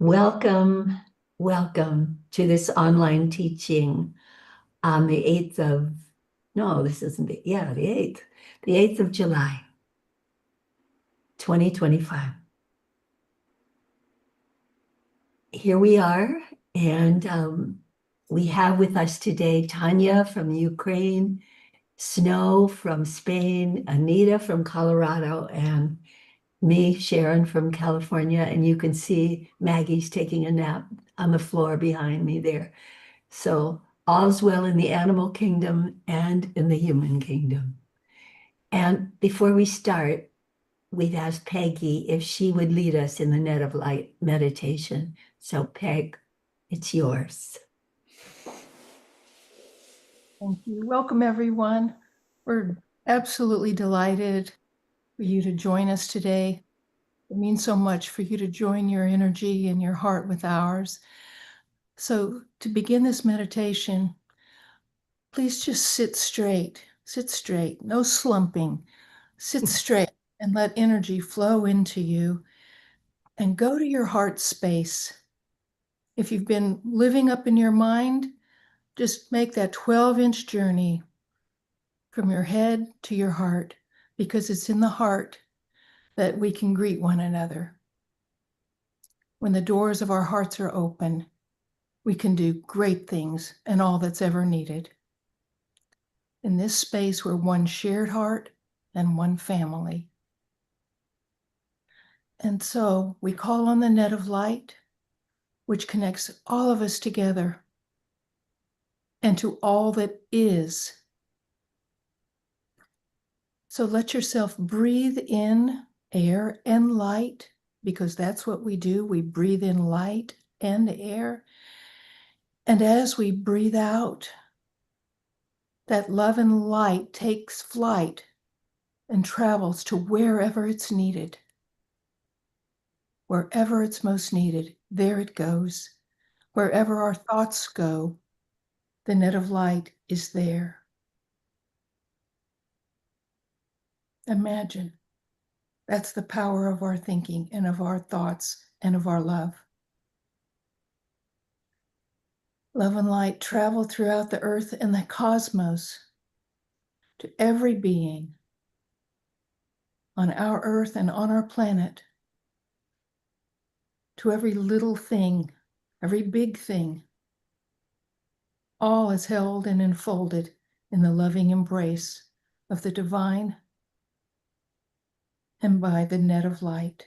Welcome, welcome to this online teaching on the 8th of, no, this isn't the 8th of July, 2025. Here we are, and we have with us today Tanya from Ukraine, Snow from Spain, Anita from Colorado, and me, Sharon from California. And you can see Maggie's taking a nap on the floor behind me there. So all's well in the animal kingdom and in the human kingdom. And before we start, we've asked Peggy if she would lead us in the net of light meditation. So Peg, it's yours. Thank you. Welcome, everyone. We're absolutely delighted for you to join us today. It means so much for you to join your energy and your heart with ours. So to begin this meditation, please just sit straight, no slumping, sit straight and let energy flow into you and go to your heart space. If you've been living up in your mind, just make that 12-inch journey from your head to your heart, because it's in the heart that we can greet one another. When the doors of our hearts are open, we can do great things and all that's ever needed. In this space, we're one shared heart and one family. And so we call on the net of light, which connects all of us together and to all that is. So let yourself breathe in air and light, because that's what we do. We breathe in light and air. And as we breathe out, that love and light takes flight and travels to wherever it's needed. Wherever it's most needed, there it goes. Wherever our thoughts go, the net of light is there. Imagine. That's the power of our thinking and of our thoughts and of our love. Love and light travel throughout the earth and the cosmos to every being on our earth and on our planet, to every little thing, every big thing. All is held and enfolded in the loving embrace of the divine and by the net of light.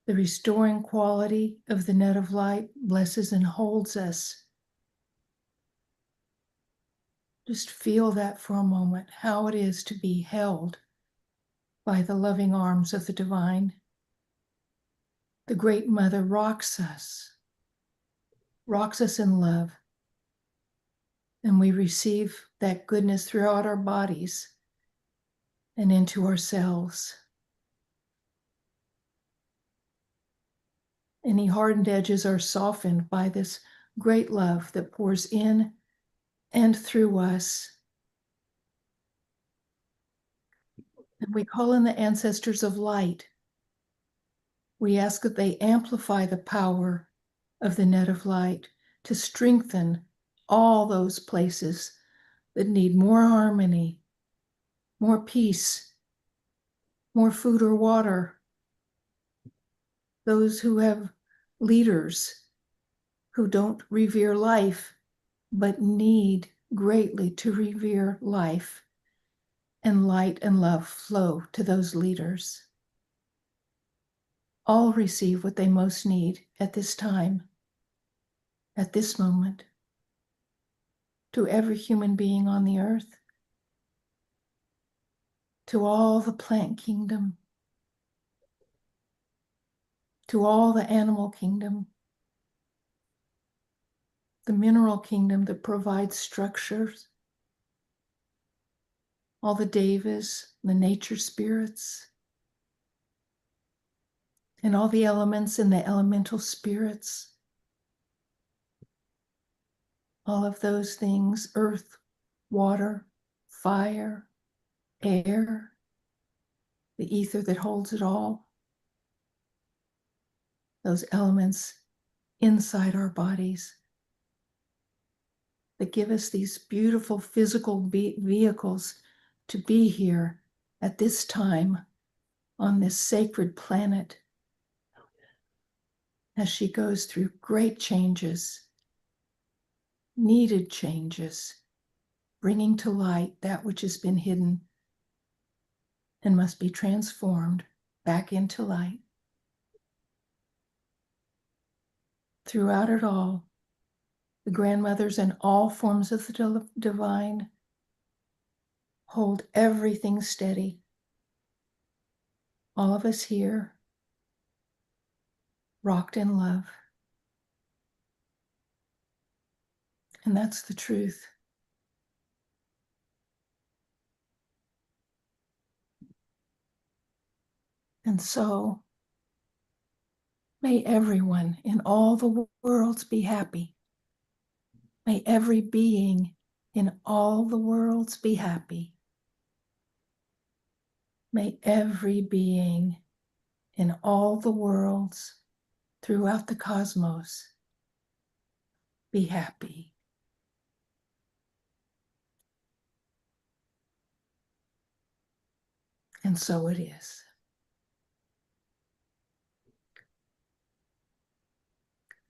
The restoring quality of the net of light blesses and holds us. Just feel that for a moment, how it is to be held by the loving arms of the divine. The Great Mother rocks us in love, and we receive that goodness throughout our bodies and into ourselves. Any hardened edges are softened by this great love that pours in and through us. And we call in the ancestors of light. We ask that they amplify the power of the net of light to strengthen all those places that need more harmony, more peace, more food or water. Those who have leaders who don't revere life, but need greatly to revere life, and light and love flow to those leaders. All receive what they most need at this time, at this moment, to every human being on the earth, to all the plant kingdom, to all the animal kingdom, the mineral kingdom that provides structures, all the devas, the nature spirits, and all the elements and the elemental spirits. All of those things, earth, water, fire, air, the ether that holds it all. those elements inside our bodies that give us these beautiful physical vehicles to be here at this time on this sacred planet as she goes through great changes, needed changes, bringing to light that which has been hidden and must be transformed back into light. Throughout it all, the grandmothers and all forms of the divine hold everything steady. All of us here, rocked in love. And that's the truth. And so, may everyone in all the worlds be happy. May every being in all the worlds be happy. May every being in all the worlds throughout the cosmos be happy. And so it is.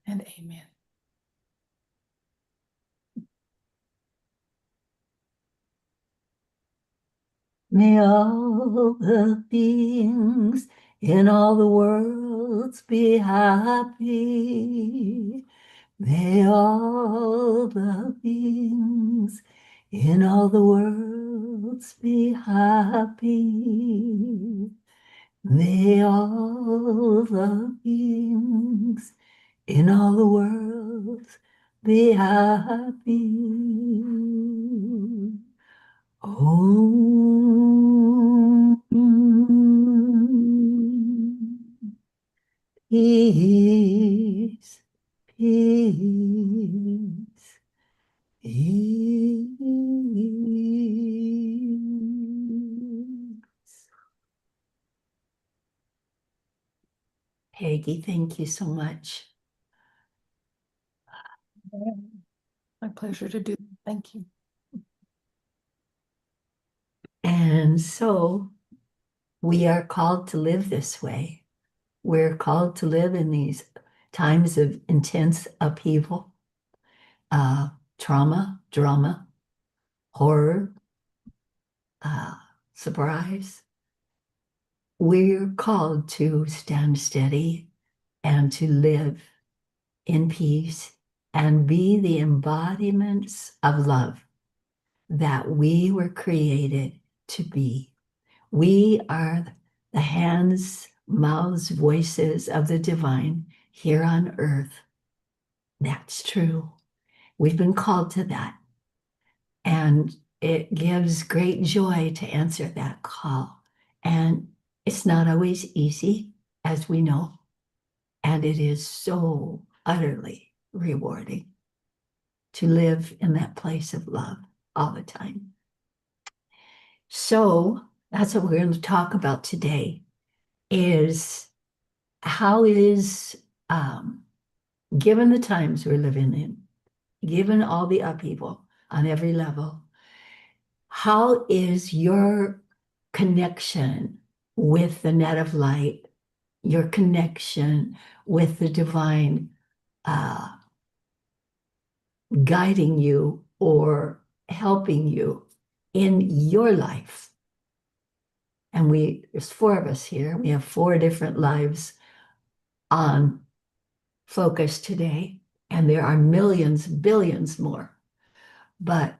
And amen. May all the beings in all the worlds be happy. May all the beings in all the worlds be happy. May all the beings in all the worlds be happy. Om. Peace, peace, peace. Peggy, thank you so much. My pleasure to do. Thank you. And so we are called to live this way. We're called to live in these times of intense upheaval, trauma, drama, horror, surprise. We're called to stand steady and to live in peace and be the embodiments of love that we were created to be. We are the hands, mouths, voices of the divine here on earth. That's true. We've been called to that. And it gives great joy to answer that call. And it's not always easy, as we know. And it is so utterly rewarding to live in that place of love all the time. So that's what we're going to talk about today is how is, given the times we're living in, given all the upheaval on every level, how is your connection with the net of light, your connection with the divine guiding you or helping you in your life? And there's four of us here. We have four different lives on focus today, and there are millions, billions more. But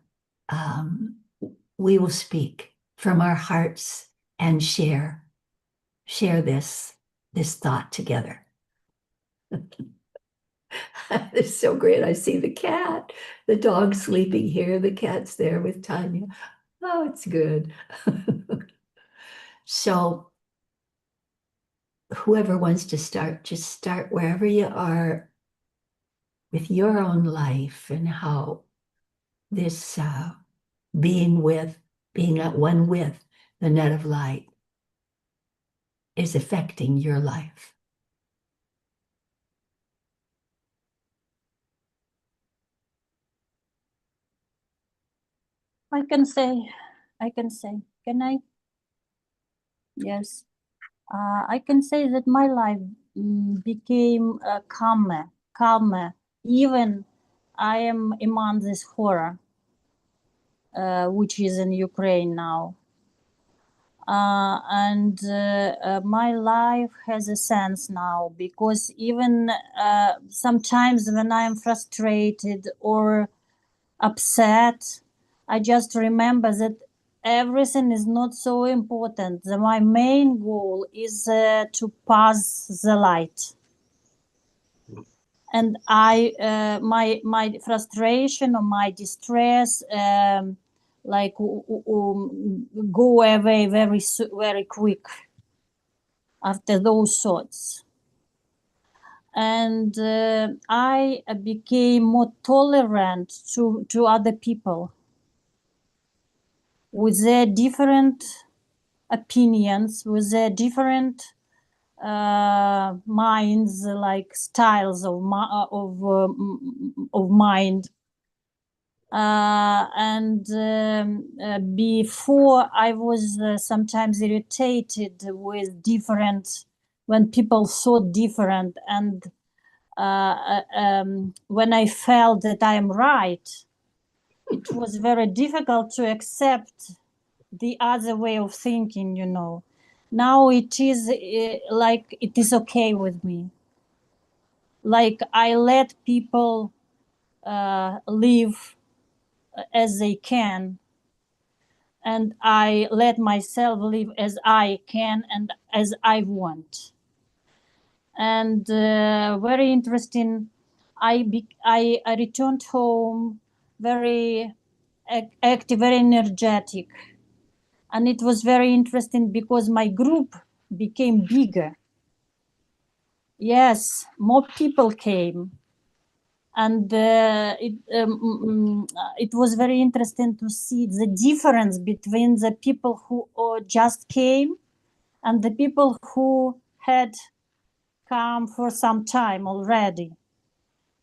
we will speak from our hearts and share this thought together. It's so great. I see the cat, the dog sleeping here, the cat's there with Tanya. Oh, it's good. So whoever wants to start, just start wherever you are with your own life and how this being at one with the net of light is affecting your life. I can say, can I? Yes. I can say that my life became calmer. Even I am among this horror, which is in Ukraine now. And my life has a sense now, because even sometimes when I am frustrated or upset, I just remember that everything is not so important. My main goal is to pass the light. And my frustration or my distress, go away very quick after those thoughts. And I became more tolerant to other people with their different opinions, with their different minds, like styles of mind. Before I was sometimes irritated with different, when people thought different, and when I felt that I am right, it was very difficult to accept the other way of thinking, you know. Now it is like it is okay with me. Like I let people live as they can, and I let myself live as I can and as I want. And very interesting, I returned home very active, very energetic. And it was very interesting because my group became bigger. Yes, more people came. And it was very interesting to see the difference between the people who just came and the people who had come for some time already.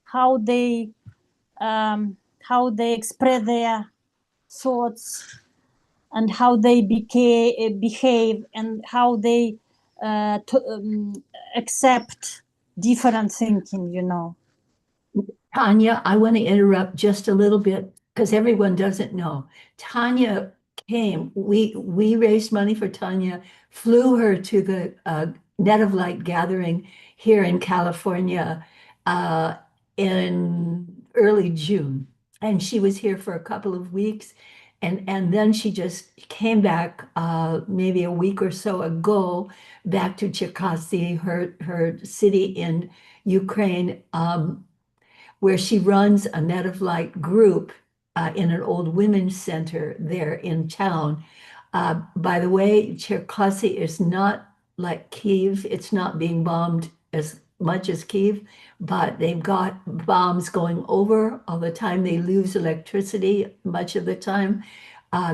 How they express their thoughts, and how they behave, and how they accept different thinking, you know. Tanya, I want to interrupt just a little bit because everyone doesn't know. Tanya came, we raised money for Tanya, flew her to the Net of Light gathering here in California in early June. And she was here for a couple of weeks. And then she just came back maybe a week or so ago back to Cherkasy, her city in Ukraine. Where she runs a Net of Light group in an old women's center there in town. By the way, Cherkasy is not like Kiev. It's not being bombed as much as Kiev, but they've got bombs going over all the time. They lose electricity much of the time.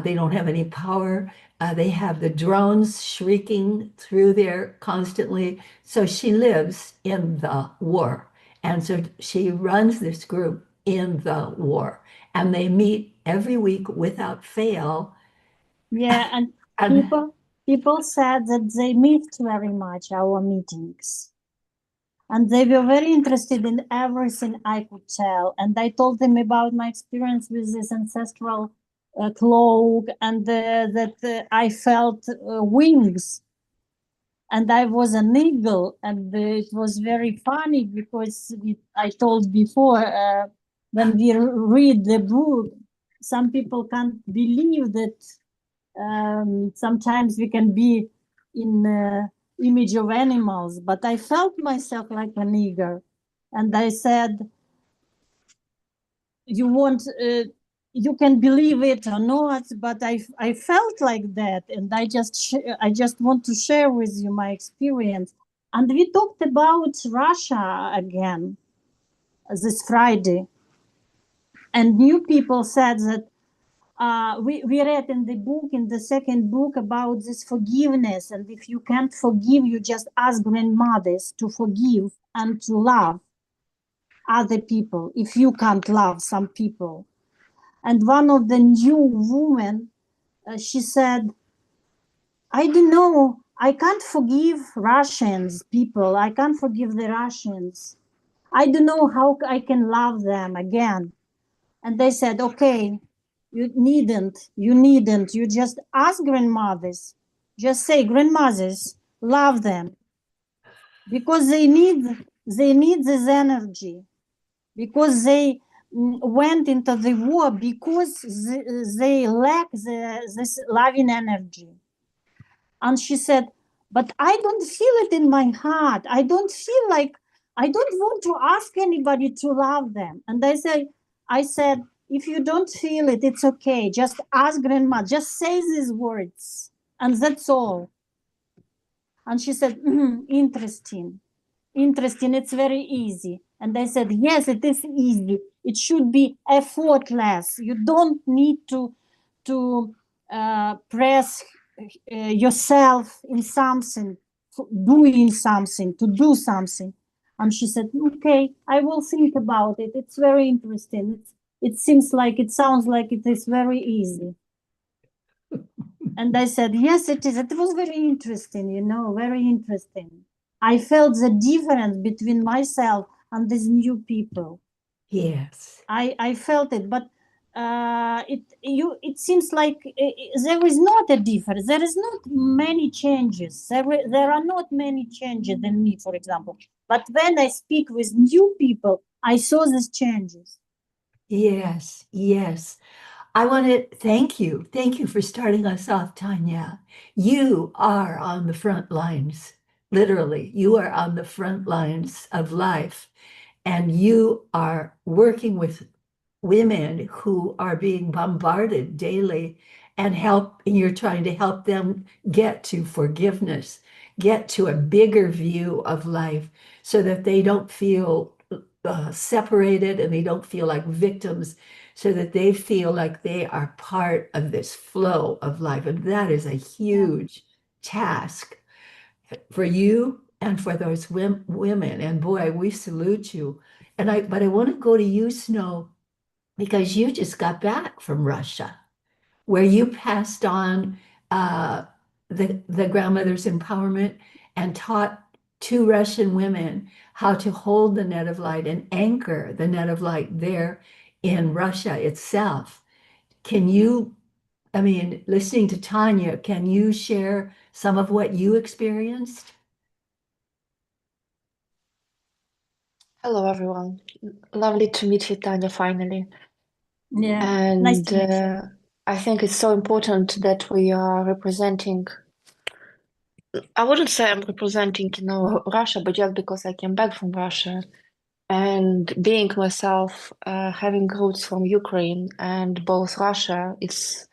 They don't have any power. They have the drones shrieking through there constantly. So she lives in the war. And so she runs this group in the war, and they meet every week without fail. Yeah, and And people said that they missed very much our meetings. And they were very interested in everything I could tell. And I told them about my experience with this ancestral cloak, and that I felt wings. And I was an eagle. And it was very funny because I told before, when we read the book, some people can't believe that sometimes we can be in image of animals, but I felt myself like an eagle. And I said, you can believe it or not, but I felt like that. And I just want to share with you my experience. And we talked about Russia again this Friday. And new people said that we read in the book, in the second book, about this forgiveness. And if you can't forgive, you just ask grandmothers to forgive and to love other people if you can't love some people. And one of the new women, she said, I don't know, I can't forgive Russians people. I can't forgive the Russians. I don't know how I can love them again. And they said, okay, you just ask grandmothers. Just say, grandmothers, love them. Because they need this energy. Because they went into the war because they lack this loving energy. And she said, but I don't feel it in my heart. I don't feel like, I don't want to ask anybody to love them. And I said, if you don't feel it, it's okay. Just ask grandma, just say these words. And that's all. And she said, interesting. Interesting, it's very easy. And I said, yes, it is easy. It should be effortless. You don't need to press yourself in something, doing something, to do something. And she said, okay, I will think about it. It's very interesting. It seems like, it sounds like it is very easy. And I said, yes, it is. It was very interesting, very interesting. I felt the difference between myself and these new people. Yes. I felt it, but it seems like there is not a difference. There is not many changes. There are not many changes in me, for example. But when I speak with new people, I saw these changes. Yes. Yes. I want to thank you. Thank you for starting us off, Tanya. You are on the front lines, literally. You are on the front lines of life, and you are working with women who are being bombarded daily and you're trying to help them get to forgiveness, get to a bigger view of life so that they don't feel separated and they don't feel like victims, so that they feel like they are part of this flow of life. And that is a huge task for you and for those women. And boy, we salute you. But I want to go to you, Snow, because you just got back from Russia, where you passed on uh, the grandmother's empowerment and taught two Russian women how to hold the net of light and anchor the net of light there in Russia itself. Can you, I mean, listening to Tanya, can you share some of what you experienced? Hello, everyone. Lovely to meet you, Tanya, finally. Yeah, nice And to meet you. I think it's so important that we are representing, I wouldn't say I'm representing, Russia, but just because I came back from Russia and being myself, having roots from Ukraine and both Russia, it's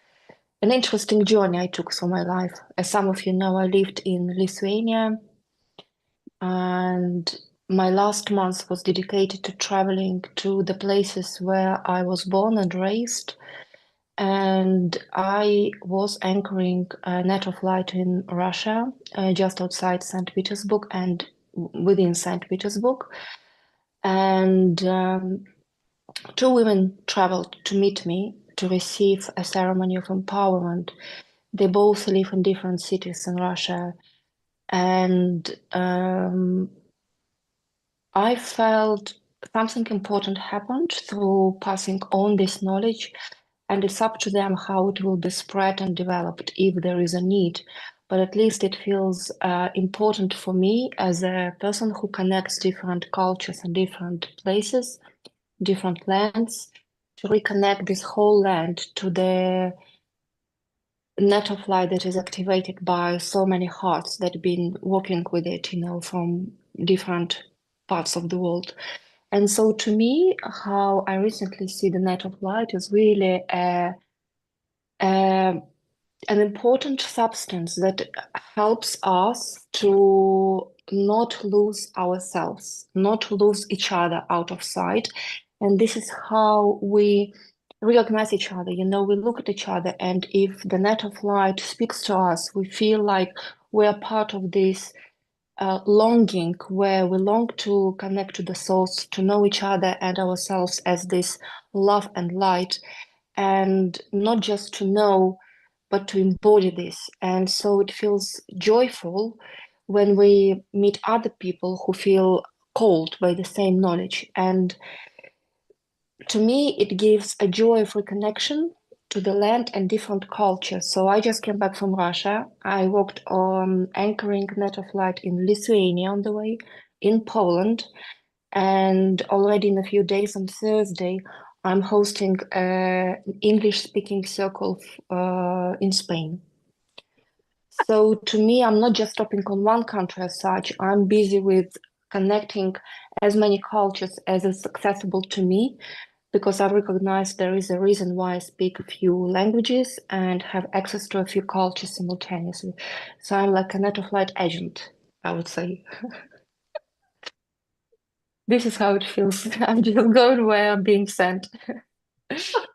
an interesting journey I took through my life. As some of you know, I lived in Lithuania, and my last month was dedicated to traveling to the places where I was born and raised. And I was anchoring a net of light in Russia, just outside St. Petersburg and within St. Petersburg. And two women traveled to meet me to receive a ceremony of empowerment. They both live in different cities in Russia. And I felt something important happened through passing on this knowledge, and it's up to them how it will be spread and developed if there is a need. But at least it feels important for me as a person who connects different cultures and different places, different lands, to reconnect this whole land to the net of light that is activated by so many hearts that have been working with it, from different parts of the world. And so to me, how I recently see the net of light is really an important substance that helps us to not lose ourselves, not lose each other out of sight. And this is how we recognize each other. We look at each other, and if the net of light speaks to us, we feel like we are part of this longing, where we long to connect to the souls, to know each other and ourselves as this love and light. and not just to know, but to embody this. And so it feels joyful when we meet other people who feel called by the same knowledge. And to me, it gives a joy of reconnection to the land and different cultures. So I just came back from Russia. I worked on anchoring Net of Light in Lithuania on the way, in Poland, and already in a few days on Thursday, I'm hosting an English-speaking circle in Spain. So to me, I'm not just stopping on one country as such. I'm busy with connecting as many cultures as is accessible to me, because I recognize there is a reason why I speak a few languages and have access to a few cultures simultaneously. So I'm like a net of light agent, I would say. This is how it feels. I'm just going where I'm being sent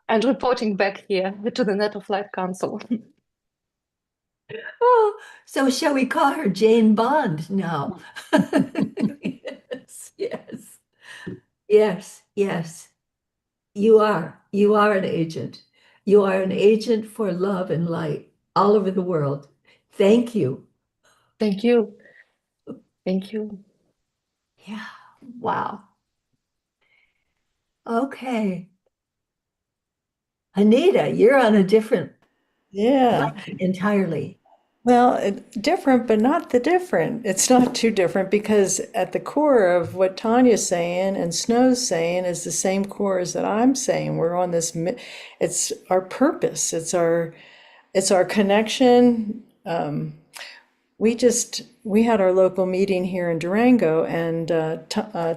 and reporting back here to the Net of Light Council. Oh, so shall we call her Jane Bond now? Yes, yes, yes, yes. You are. You are an agent. You are an agent for love and light all over the world. Thank you. Thank you. Thank you. Yeah. Wow. Okay. Anita, you're on a different Yeah. level entirely. Well, different, but not the different. It's not too different because at the core of what Tanya's saying and Snow's saying is the same core as that I'm saying. We're on this, it's our purpose. It's our connection. We had our local meeting here in Durango, and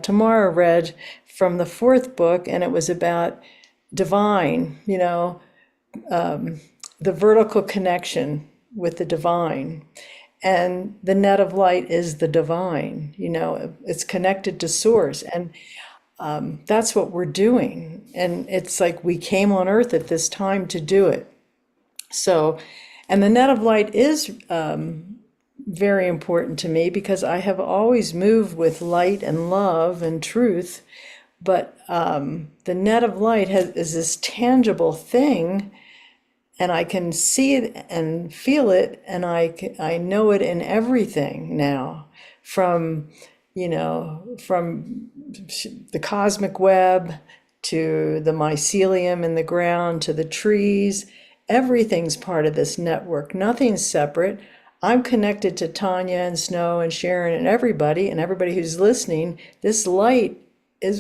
Tamara read from the fourth book, and it was about divine, the vertical connection with the divine. And the net of light is the divine, it's connected to source. And that's what we're doing. And it's like we came on earth at this time to do it. So, and the net of light is very important to me because I have always moved with light and love and truth. But the net of light is this tangible thing, and I can see it and feel it, and I know it in everything now, from from the cosmic web to the mycelium in the ground to the trees. Everything's part of this network. Nothing's separate. I'm connected to Tanya and Snow and Sharon and everybody who's listening. This light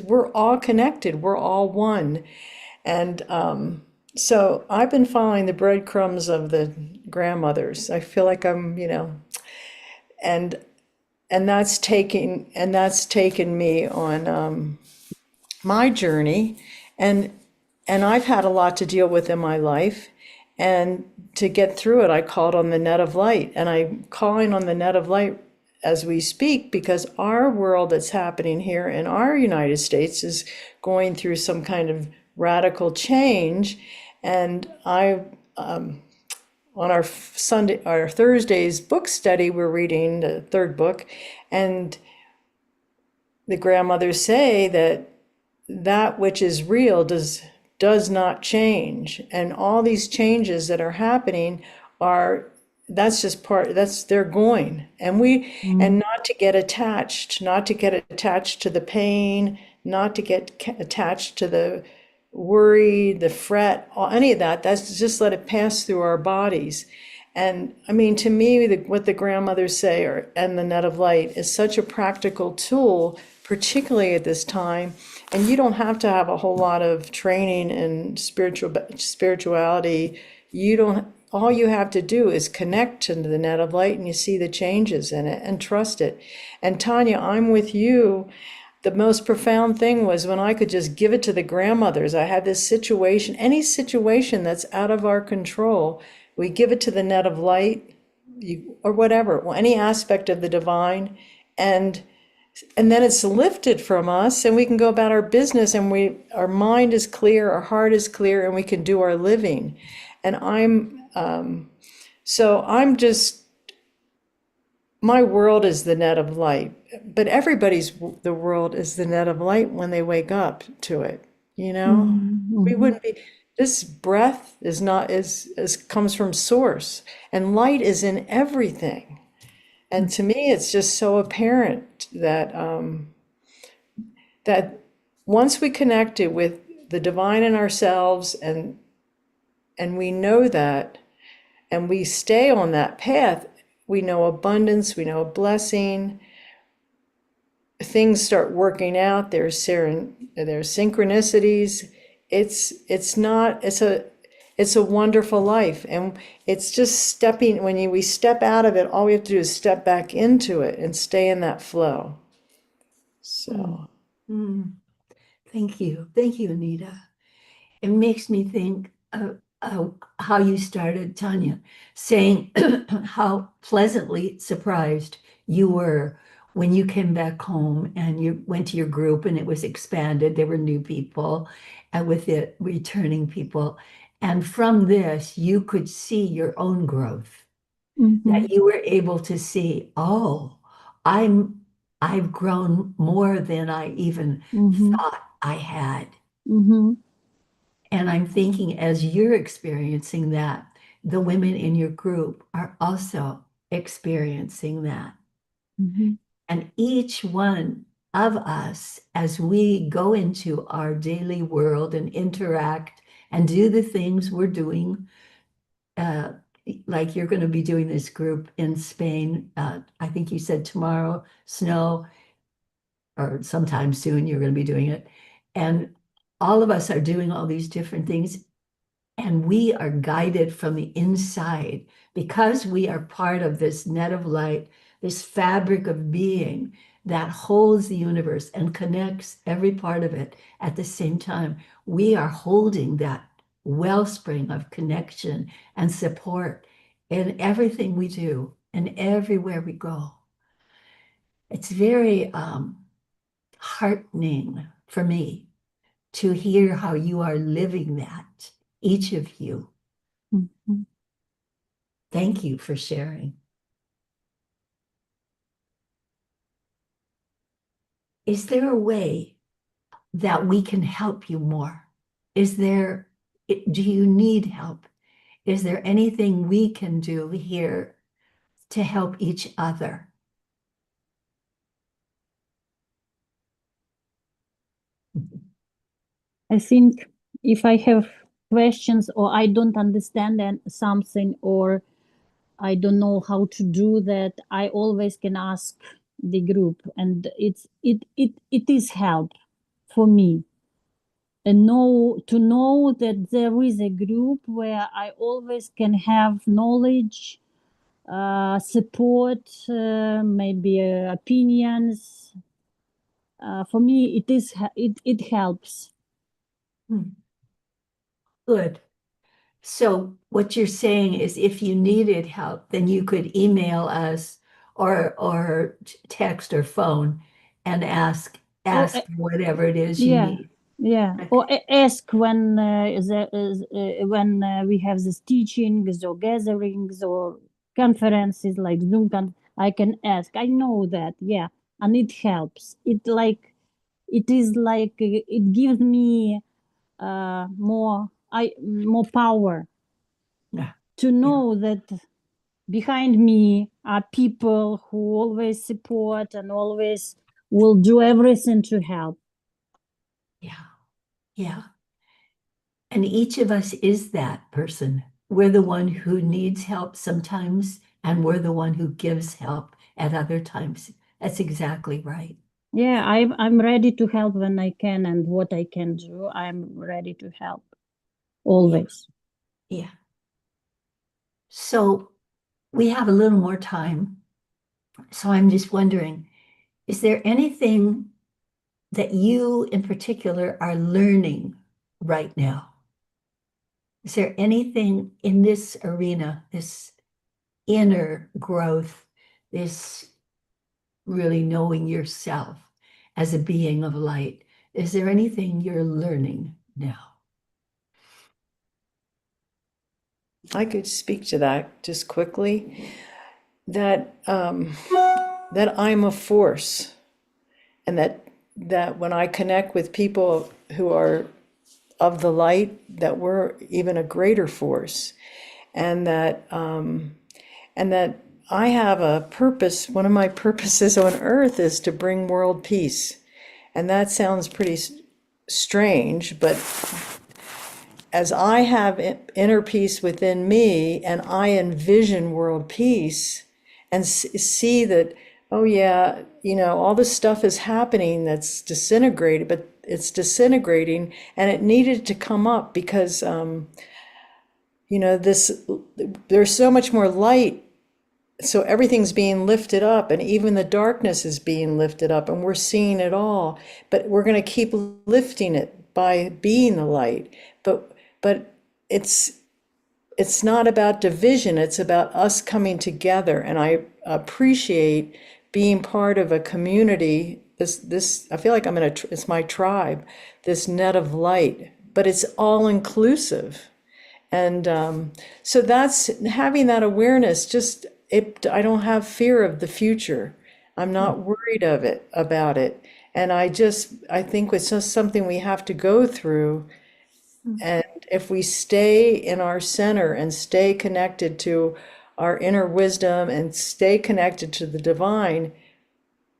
we're all connected. We're all one. And so I've been following the breadcrumbs of the grandmothers. I feel like I'm, and that's taken me on my journey, and I've had a lot to deal with in my life, and to get through it, I called on the net of light, and I'm calling on the net of light as we speak because our world that's happening here in our United States is going through some kind of radical change. And on our Thursday's book study, we're reading the third book, and the grandmothers say that which is real does not change, and all these changes that are happening they're going, and not to get attached, to the pain, not to get attached to the worry, the fret, any of that. That's just let it pass through our bodies. And I mean, to me, what the grandmothers say, and the net of light, is such a practical tool, particularly at this time. And you don't have to have a whole lot of training in spirituality. All you have to do is connect to the net of light, and you see the changes in it and trust it. And Tanya, I'm with you. The most profound thing was when I could just give it to the grandmothers. I had this situation, any situation that's out of our control, we give it to the net of light, or whatever, any aspect of the divine, and then it's lifted from us, and we can go about our business, and our mind is clear, our heart is clear, and we can do our living. And my world is the net of light, but the world is the net of light when they wake up to it. We wouldn't be, This breath is not is comes from source, and light is in everything. And to me, it's just so apparent that that once we connected with the divine in ourselves, and we know that, and we stay on that path, we know abundance, we know a blessing. Things start working out. There's synchronicities. It's not. It's a wonderful life, and it's just stepping. We step out of it, all we have to do is step back into it and stay in that flow. So Thank you. Thank you, Anita. It makes me think of how you started, Tanya, saying how pleasantly surprised you were when you came back home and you went to your group and it was expanded. There were new people and with it returning people. And from this, you could see your own growth, that you were able to see, oh, I'm I've grown more than I even thought I had. Mm-hmm. And I'm thinking as you're experiencing that, the women in your group are also experiencing that. Mm-hmm. And each one of us, as we go into our daily world and interact and do the things we're doing, uh, like you're going to be doing this group in Spain, I think you said tomorrow, Snow, or sometime soon you're going to be doing it. And all of us are doing all these different things. And we are guided from the inside because we are part of this net of light, this fabric of being that holds the universe and connects every part of it at the same time. We are holding that wellspring of connection and support in everything we do and everywhere we go. It's very heartening for me to hear how you are living that, each of you. Mm-hmm. Thank you for sharing. Is there a way that we can help you more? Do you need help? Is there anything we can do here to help each other? I think if I have questions or I don't understand something or I don't know how to do that, I always can ask the group, and it is help for me. And to know that there is a group where I always can have knowledge, support, maybe opinions. For me, it helps. Good. So what you're saying is if you needed help, then you could email us or text or phone and ask Or whatever it is you yeah, need. yeah. Okay. Or ask when when we have these teachings or gatherings or conferences like Zoom. I can ask. I know that. Yeah, and it helps. It is like it gives me more power Yeah. to know that behind me are people who always support and always will do everything to help. Yeah. Yeah. And each of us is that person. We're the one who needs help sometimes, and we're the one who gives help at other times. That's exactly right. Yeah, I'm ready to help when I can, and what I can do, I'm ready to help always. Yeah. So we have a little more time. So I'm just wondering, is there anything that you in particular are learning right now? Is there anything in this arena, this inner growth, this really knowing yourself as a being of light? Is there anything you're learning now? I could speak to that just quickly. That I'm a force, and that when I connect with people who are of the light, that we're even a greater force, and that I have a purpose. One of my purposes on earth is to bring world peace. And that sounds pretty strange, but as I have inner peace within me and I envision world peace and see that, oh yeah, all this stuff is happening that's disintegrated, but it's disintegrating and it needed to come up because, there's so much more light. So everything's being lifted up, and even the darkness is being lifted up, and we're seeing it all. But we're going to keep lifting it by being the light. But it's not about division. It's about us coming together. And I appreciate being part of a community. This I feel like I'm it's my tribe. This net of light, but it's all inclusive. And so that's having that awareness. I don't have fear of the future. I'm not worried about it. And I think it's just something we have to go through. And if we stay in our center and stay connected to our inner wisdom and stay connected to the divine,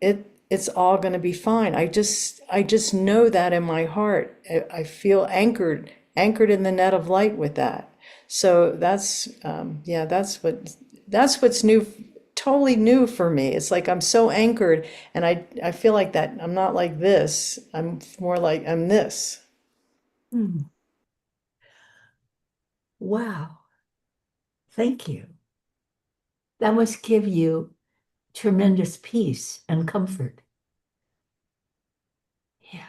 it's all going to be fine. I just know that in my heart. I feel anchored in the net of light with that. So that's what's new, totally new for me. It's like I'm so anchored, and I feel like that I'm not like this. I'm more like I'm this. Wow. Thank you. That must give you tremendous peace and comfort. Yeah.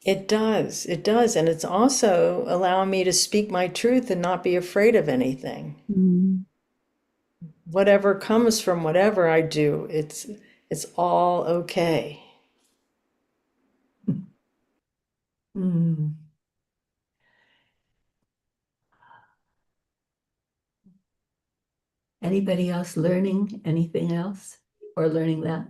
It does. It does. And it's also allowing me to speak my truth and not be afraid of anything. Whatever comes from whatever I do, it's all okay. Mm. Anybody else learning anything else or learning that?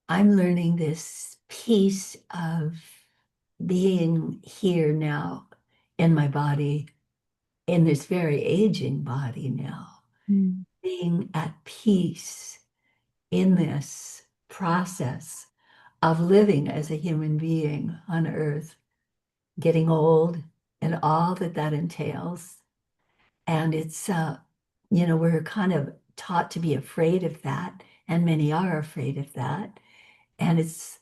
I'm learning this piece of being here now in my body, in this very aging body now, being at peace in this process of living as a human being on earth, getting old and all that that entails. And it's, we're kind of taught to be afraid of that, and many are afraid of that. And it's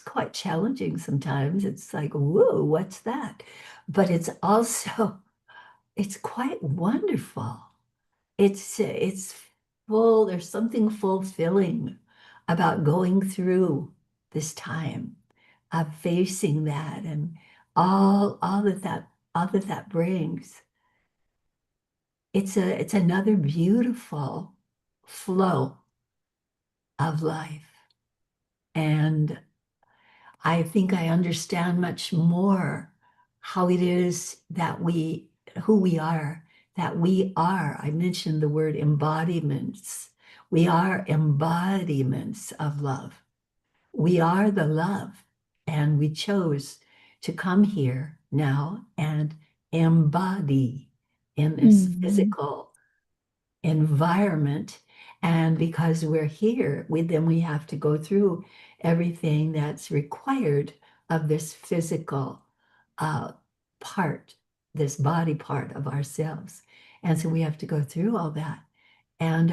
quite challenging sometimes. It's like, whoa, what's that? But it's also, it's quite wonderful. It's full, there's something fulfilling about going through this time of facing that and all that that brings. It's another beautiful flow of life. And I think I understand much more how it is that who we are, that we are. I mentioned the word embodiments. We are embodiments of love. We are the love. And we chose to come here now and embody in this physical environment. And because we're here, then we have to go through everything that's required of this physical uh, part, this body part of ourselves. And so we have to go through all that. And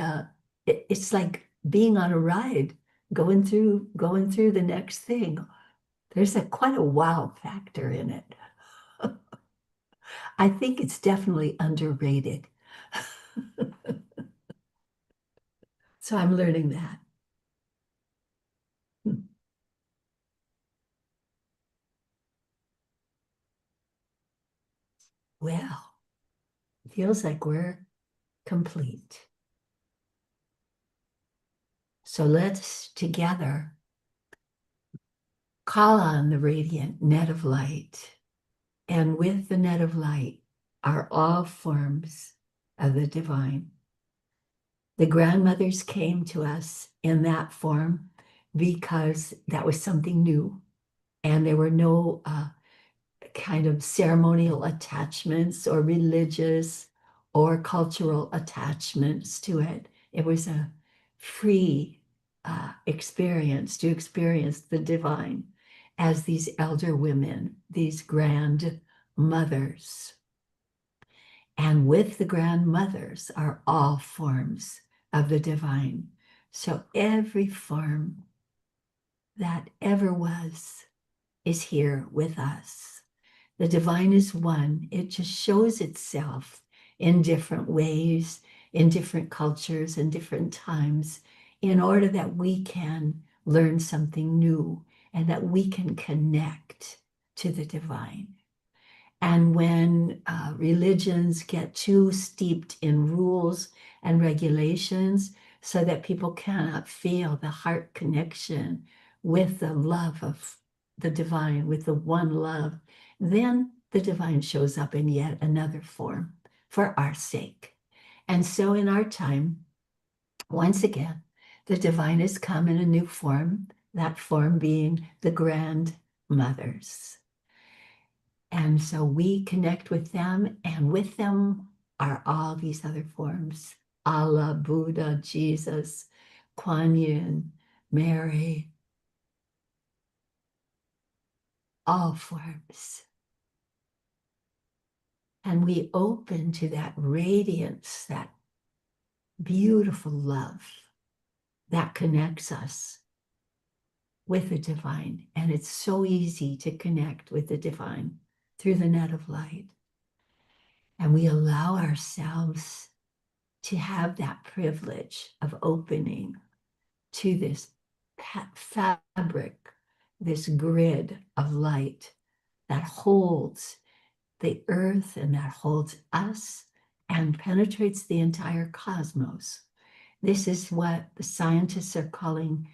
it's like being on a ride, going through the next thing. There's quite a wow factor in it. I think it's definitely underrated. So I'm learning that. Well, feels like we're complete. So let's together call on the radiant net of light. And with the net of light are all forms of the divine. The grandmothers came to us in that form because that was something new. And there were no kind of ceremonial attachments or religious or cultural attachments to it. It was a free experience to experience the divine as these elder women, these grandmothers. And with the grandmothers are all forms of the divine. So every form that ever was is here with us. The divine is one. It just shows itself in different ways, in different cultures, in different times, in order that we can learn something new and that we can connect to the divine. And when religions get too steeped in rules and regulations so that people cannot feel the heart connection with the love of the divine, with the one love, then the divine shows up in yet another form for our sake. And so in our time, once again, the divine has come in a new form, that form being the grandmothers. And so we connect with them, and with them are all these other forms: Allah, Buddha, Jesus, Kuan Yin, Mary, all forms. And we open to that radiance, that beautiful love that connects us with the divine. And it's so easy to connect with the divine through the net of light. And we allow ourselves to have that privilege of opening to this fabric, this grid of light that holds the earth and that holds us and penetrates the entire cosmos. This is what the scientists are calling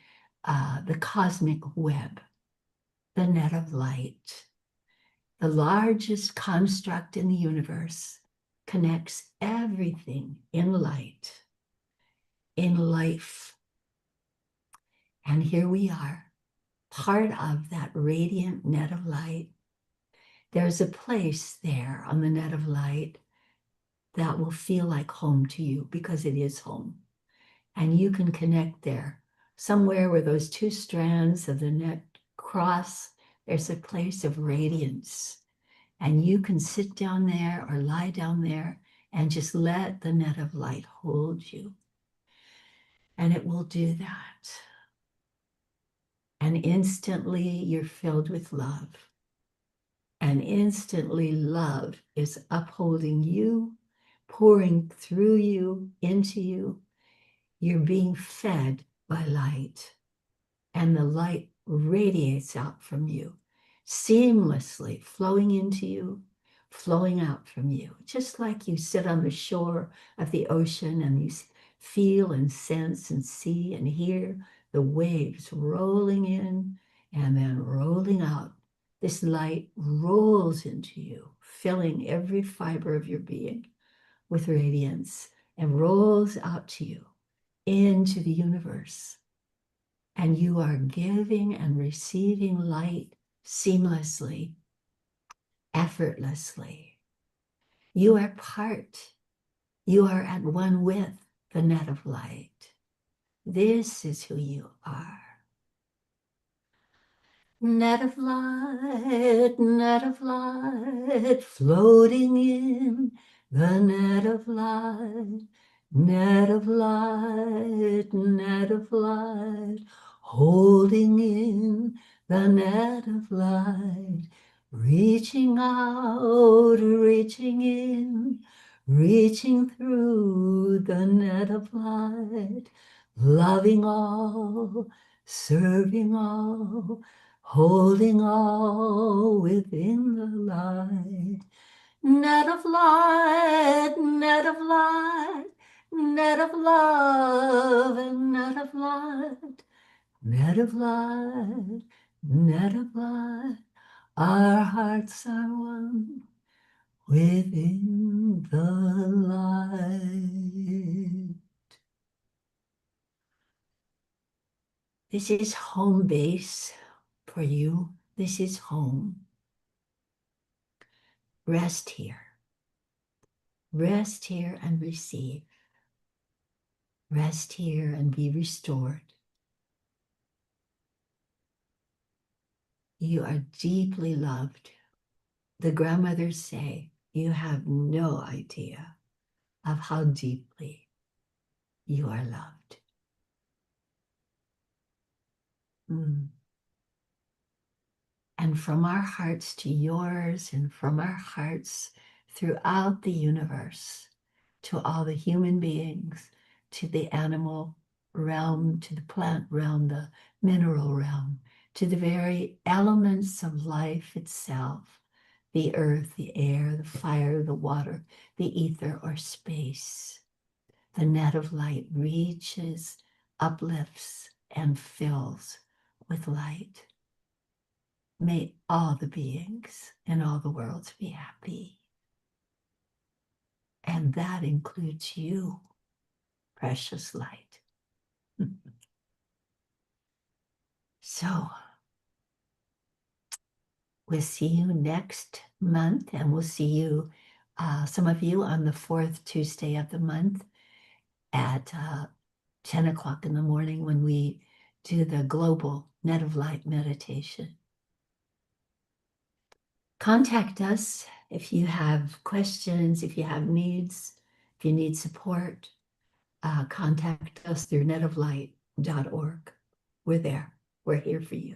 the cosmic web, the net of light. The largest construct in the universe connects everything in light, in life. And here we are, part of that radiant net of light. There's a place there on the net of light that will feel like home to you because it is home. And you can connect there. Somewhere where those two strands of the net cross, there's a place of radiance. And you can sit down there or lie down there and just let the net of light hold you. And it will do that. And instantly you're filled with love. And instantly love is upholding you, pouring through you, into you. You're being fed by light. And the light radiates out from you, seamlessly flowing into you, flowing out from you. Just like you sit on the shore of the ocean and you feel and sense and see and hear the waves rolling in and then rolling out. This light rolls into you, filling every fiber of your being with radiance and rolls out to you into the universe. And you are giving and receiving light seamlessly, effortlessly. You are you are at one with the net of light. This is who you are. Net of light, floating in the net of light, net of light, net of light, holding in the net of light, reaching out, reaching in, reaching through the net of light, loving all, serving all, holding all within the light. Net of light, net of light, net of love and net of light, net of light, net of light. Our hearts are one within the light. This is home base for you. This is home. Rest here. Rest here and receive. Rest here and be restored. You are deeply loved. The grandmothers say you have no idea of how deeply you are loved. And from our hearts to yours, and from our hearts throughout the universe, to all the human beings, to the animal realm, to the plant realm, the mineral realm, to the very elements of life itself, the earth, the air, the fire, the water, the ether or space. The net of light reaches, uplifts, and fills with light. May all the beings in all the worlds be happy. And that includes you, precious light. So, we'll see you next month, and we'll see you, some of you, on the 4th Tuesday of the month at 10 o'clock in the morning when we do the global net of light meditation. Contact us if you have questions, if you have needs, if you need support. Contact us through netoflight.org. We're there. We're here for you.